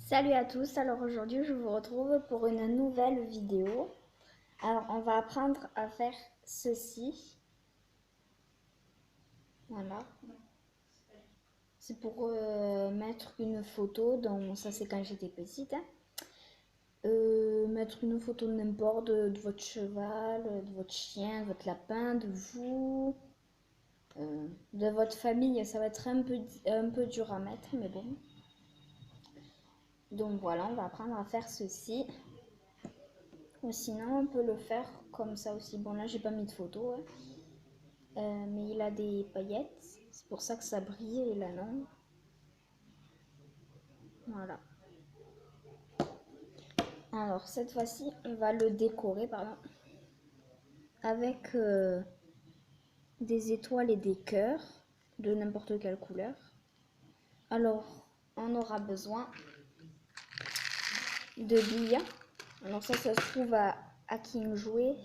Salut à tous, alors aujourd'hui je vous retrouve pour une nouvelle vidéo. Alors on va apprendre à faire ceci. Voilà. C'est pour mettre une photo, donc ça c'est quand j'étais petite. Mettre une photo de n'importe, de votre cheval, de votre chien, de votre lapin, de vous, de votre famille. Ça va être un peu dur à mettre, mais bon. Donc voilà, on va apprendre à faire ceci. Ou sinon, on peut le faire comme ça aussi. Bon, là, j'ai pas mis de photo, hein. Mais il a des paillettes. C'est pour ça que ça brille et là, non. Voilà. Alors, cette fois-ci, on va le décorer, pardon, avec des étoiles et des cœurs de n'importe quelle couleur. Alors, on aura besoin de billes. Alors ça se trouve à King Jouet.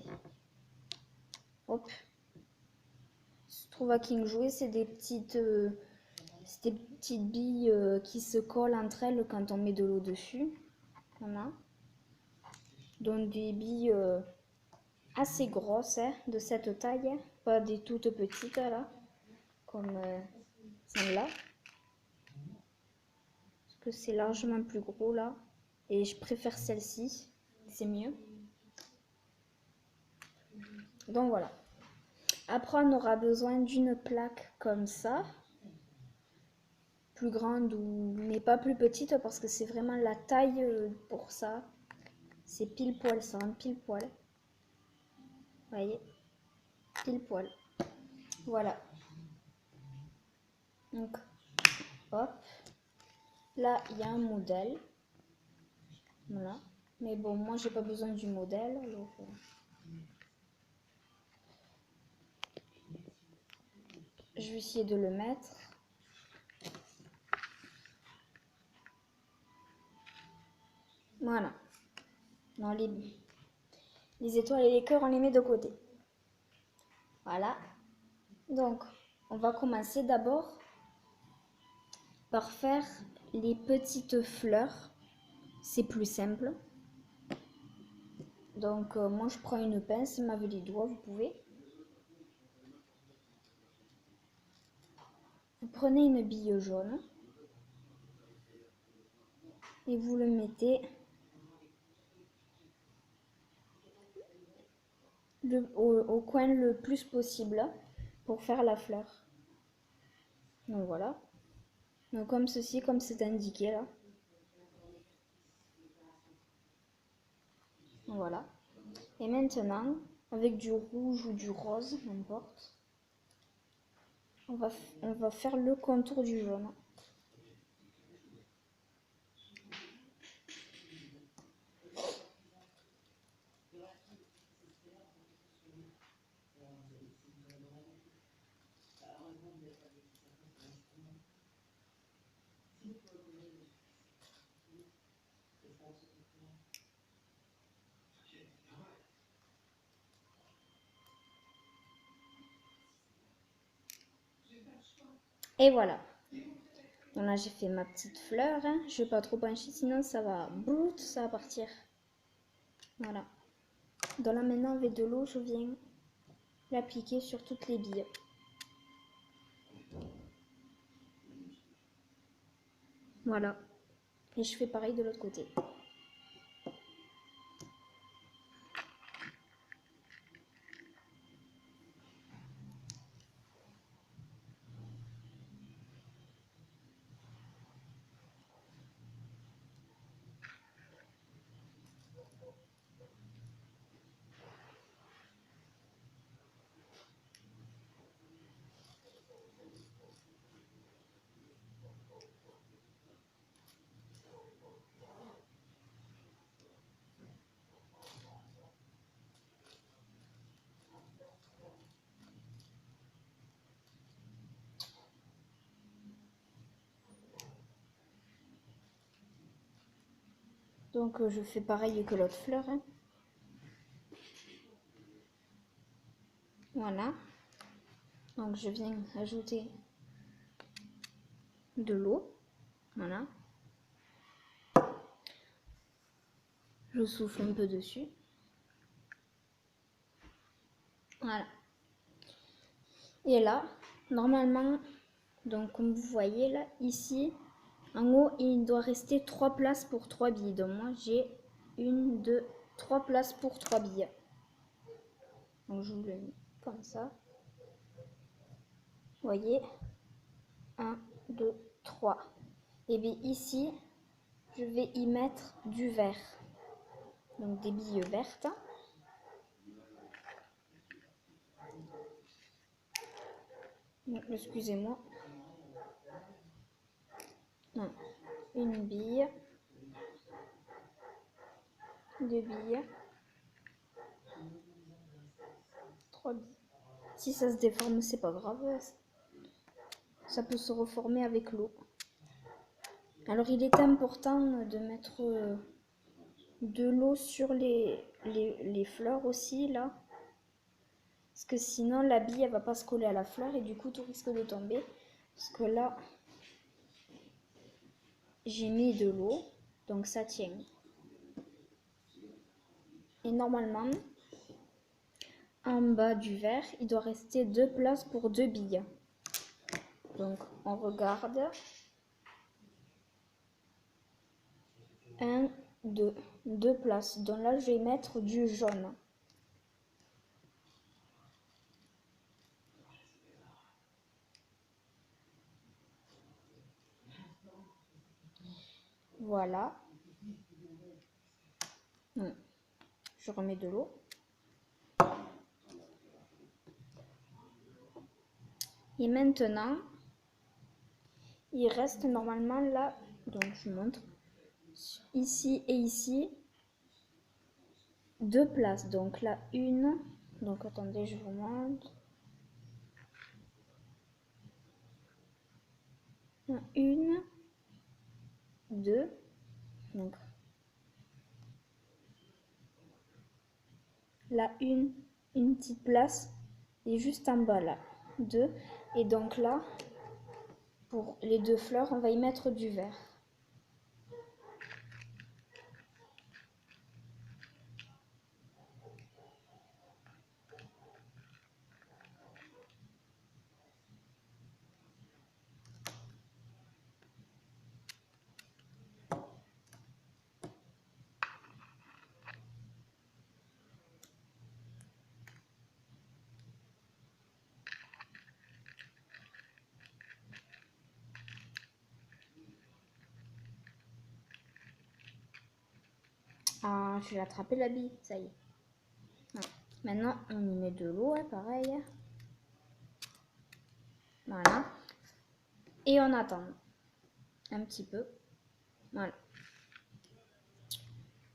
Hop. Ça se trouve à King Jouet, c'est des petites billes qui se collent entre elles quand on met de l'eau dessus. Voilà. Donc des billes assez grosses, hein, de cette taille, pas des toutes petites là, comme celle-là. Parce que c'est largement plus gros là. Et je préfère celle-ci, c'est mieux. Donc voilà. Après on aura besoin d'une plaque comme ça. Plus grande ou mais pas plus petite parce que c'est vraiment la taille pour ça. C'est pile poil, ça rentre pile poil. Vous voyez, pile poil. Voilà. Donc, hop. Là, il y a un modèle. Voilà. Mais bon, moi, j'ai pas besoin du modèle. Alors, je vais essayer de le mettre. Voilà. Non, les étoiles et les cœurs, on les met de côté. Voilà. Donc, on va commencer d'abord par faire les petites fleurs. C'est plus simple. Donc, moi, je prends une pince, m'avez les doigts, vous pouvez. Vous prenez une bille jaune et vous le mettez au coin le plus possible pour faire la fleur. Donc voilà. Donc comme ceci, comme c'est indiqué là. Voilà. Et maintenant, avec du rouge ou du rose, n'importe, on va faire le contour du jaune. Et voilà. Donc là, j'ai fait ma petite fleur. Hein. Je ne vais pas trop pencher, sinon ça va partir. Voilà. Donc là, maintenant, avec de l'eau, je viens l'appliquer sur toutes les billes. Voilà. Et je fais pareil de l'autre côté. Donc je fais pareil que l'autre fleur. Hein. Voilà. Donc je viens ajouter de l'eau. Voilà. Je souffle un peu dessus. Voilà. Et là, normalement, donc comme vous voyez là, ici, en haut, il doit rester 3 places pour 3 billes. Donc moi, j'ai 1, 2, 3 places pour 3 billes. Donc je vous le mets comme ça. Vous voyez, 1, 2, 3. Et bien ici, je vais y mettre du vert. Donc des billes vertes. Excusez-moi. Non, une bille, deux billes, trois billes. Si ça se déforme, c'est pas grave. Ça peut se reformer avec l'eau. Alors il est important de mettre de l'eau sur les fleurs aussi là. Parce que sinon la bille elle va pas se coller à la fleur et du coup tout risque de tomber. Parce que là j'ai mis de l'eau, donc ça tient. Et normalement, en bas du verre, il doit rester 2 places pour 2 billes. Donc on regarde. 1, 2. 2 places. Donc là je vais mettre du jaune. Voilà. Je remets de l'eau. Et maintenant, il reste normalement là, donc je montre, ici et ici, 2 places. Donc là, une, donc attendez, je vous montre. Une, deux, donc là, une petite place, et juste en bas là, deux. Et donc là, pour les 2 fleurs, on va y mettre du vert. Ah, je vais attraper la bille, ça y est. Non. Maintenant, on y met de l'eau, hein, pareil. Voilà. Et on attend un petit peu. Voilà.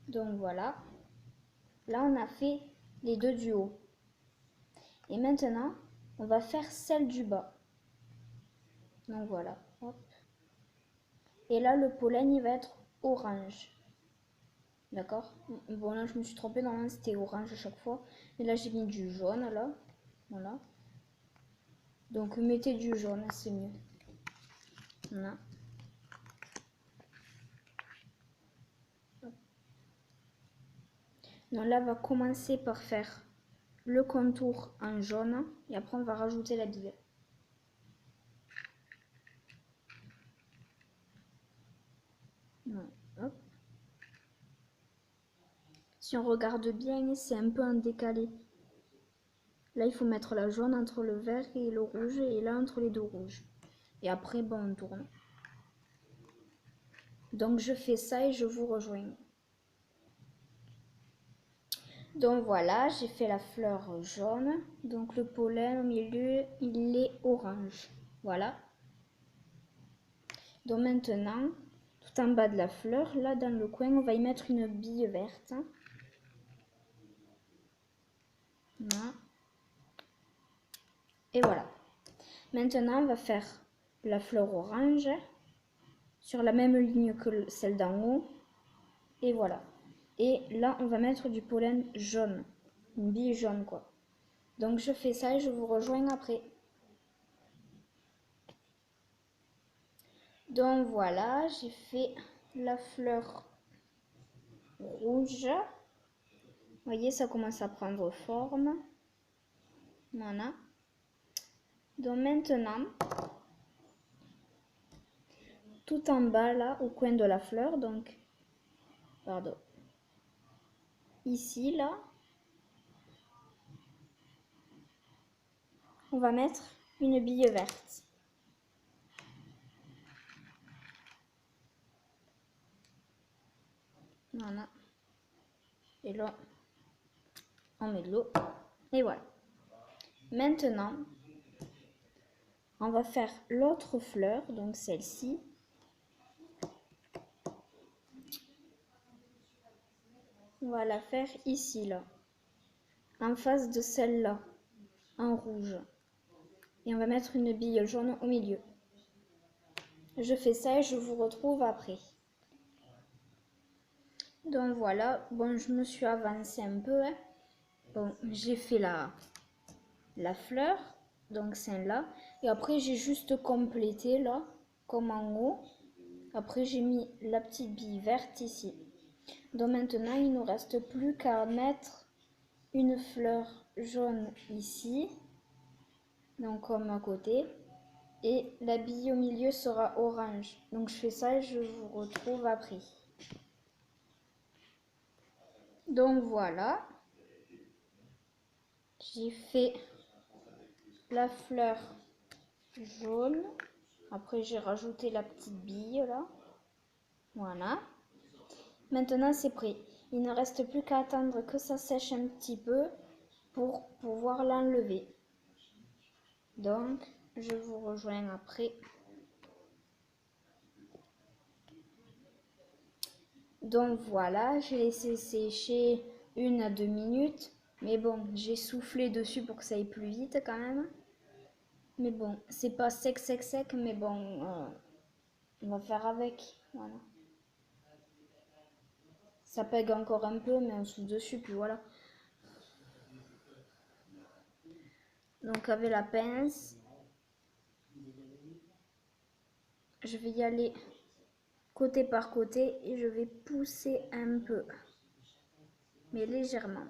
Donc voilà. Là, on a fait les 2 du haut. Et maintenant, on va faire celle du bas. Donc voilà. Hop. Et là, le pollen, il va être orange. D'accord? Bon, là, je me suis trompée. Normalement, c'était orange à chaque fois. Et là, j'ai mis du jaune, là. Voilà. Donc, mettez du jaune, c'est mieux. Voilà. Donc là, on va commencer par faire le contour en jaune. Et après, on va rajouter la bille. Hop. Si on regarde bien, c'est un peu en décalé. Là, il faut mettre la jaune entre le vert et le rouge, et là, entre les 2 rouges. Et après, bon, on tourne. Donc, je fais ça et je vous rejoins. Donc, voilà, j'ai fait la fleur jaune. Donc, le pollen au milieu, il est orange. Voilà. Donc, maintenant, tout en bas de la fleur, là, dans le coin, on va y mettre une bille verte. Voilà. Et voilà. Maintenant, on va faire la fleur orange sur la même ligne que celle d'en haut. Et voilà. Et là, on va mettre du pollen jaune. Une bille jaune, quoi. Donc, je fais ça et je vous rejoins après. Donc, voilà, j'ai fait la fleur rouge. Vous voyez, ça commence à prendre forme. Voilà. Donc maintenant, tout en bas là, au coin de la fleur, donc, pardon, ici là, on va mettre une bille verte. Voilà. Et là, on met de l'eau. Et voilà. Maintenant, on va faire l'autre fleur, donc celle-ci. On va la faire ici, là. En face de celle-là, en rouge. Et on va mettre une bille jaune au milieu. Je fais ça et je vous retrouve après. Donc voilà, bon, je me suis avancée un peu. Hein. Bon, j'ai fait la fleur, donc celle-là. Et après, j'ai juste complété là, comme en haut. Après, j'ai mis la petite bille verte ici. Donc maintenant, il ne nous reste plus qu'à mettre une fleur jaune ici. Donc comme à côté. Et la bille au milieu sera orange. Donc je fais ça et je vous retrouve après. Donc voilà. J'ai fait la fleur jaune. Après j'ai rajouté la petite bille là. Voilà. Maintenant c'est prêt. Il ne reste plus qu'à attendre que ça sèche un petit peu pour pouvoir l'enlever. Donc je vous rejoins après. Donc voilà, j'ai laissé sécher 1 à 2 minutes. Mais bon, j'ai soufflé dessus pour que ça aille plus vite quand même. Mais bon, c'est pas sec, sec, sec, mais bon, on va faire avec. Voilà. Ça pègue encore un peu, mais on souffle dessus, puis voilà. Donc avec la pince, je vais y aller côté par côté et je vais pousser un peu, mais légèrement.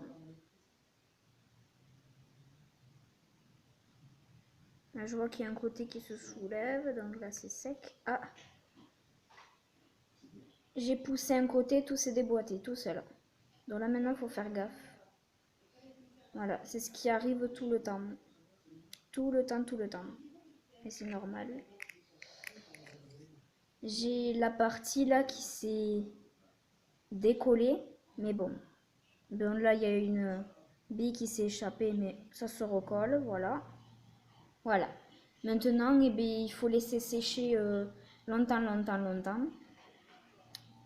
Là, je vois qu'il y a un côté qui se soulève, donc là c'est sec. Ah, j'ai poussé un côté, tout s'est déboîté, tout seul. Donc là maintenant, il faut faire gaffe. Voilà, c'est ce qui arrive tout le temps. Tout le temps, tout le temps. Et c'est normal. J'ai la partie là qui s'est décollée, mais bon. Donc là, il y a une bille qui s'est échappée, mais ça se recolle, voilà. Voilà. Maintenant, eh bien, il faut laisser sécher longtemps, longtemps, longtemps.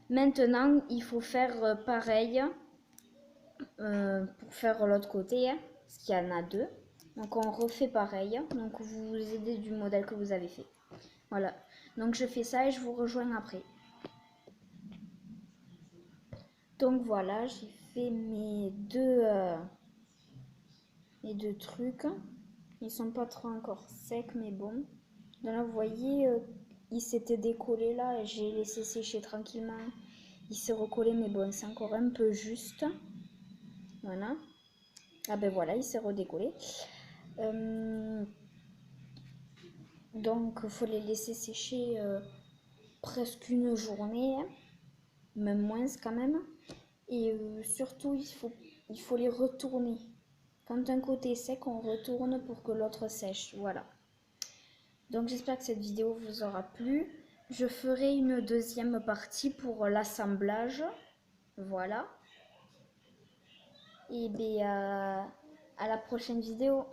Maintenant, il faut faire pareil pour faire l'autre côté, hein, parce qu'il y en a deux. Donc on refait pareil. Donc vous vous aidez du modèle que vous avez fait. Voilà. Donc je fais ça et je vous rejoins après. Donc voilà, j'ai fait mes deux trucs. Ils sont pas trop encore secs, mais bon. Donc là, vous voyez, il s'était décollé là et j'ai laissé sécher tranquillement. Il s'est recollé, mais bon, c'est encore un peu juste. Voilà. Ah ben voilà, il s'est redécollé. Donc, il faut les laisser sécher presque une journée, hein, même moins quand même. Et surtout, il faut les retourner. Quand un côté est sec, on retourne pour que l'autre sèche. Voilà. Donc, j'espère que cette vidéo vous aura plu. Je ferai une deuxième partie pour l'assemblage. Voilà. Et bien, à la prochaine vidéo.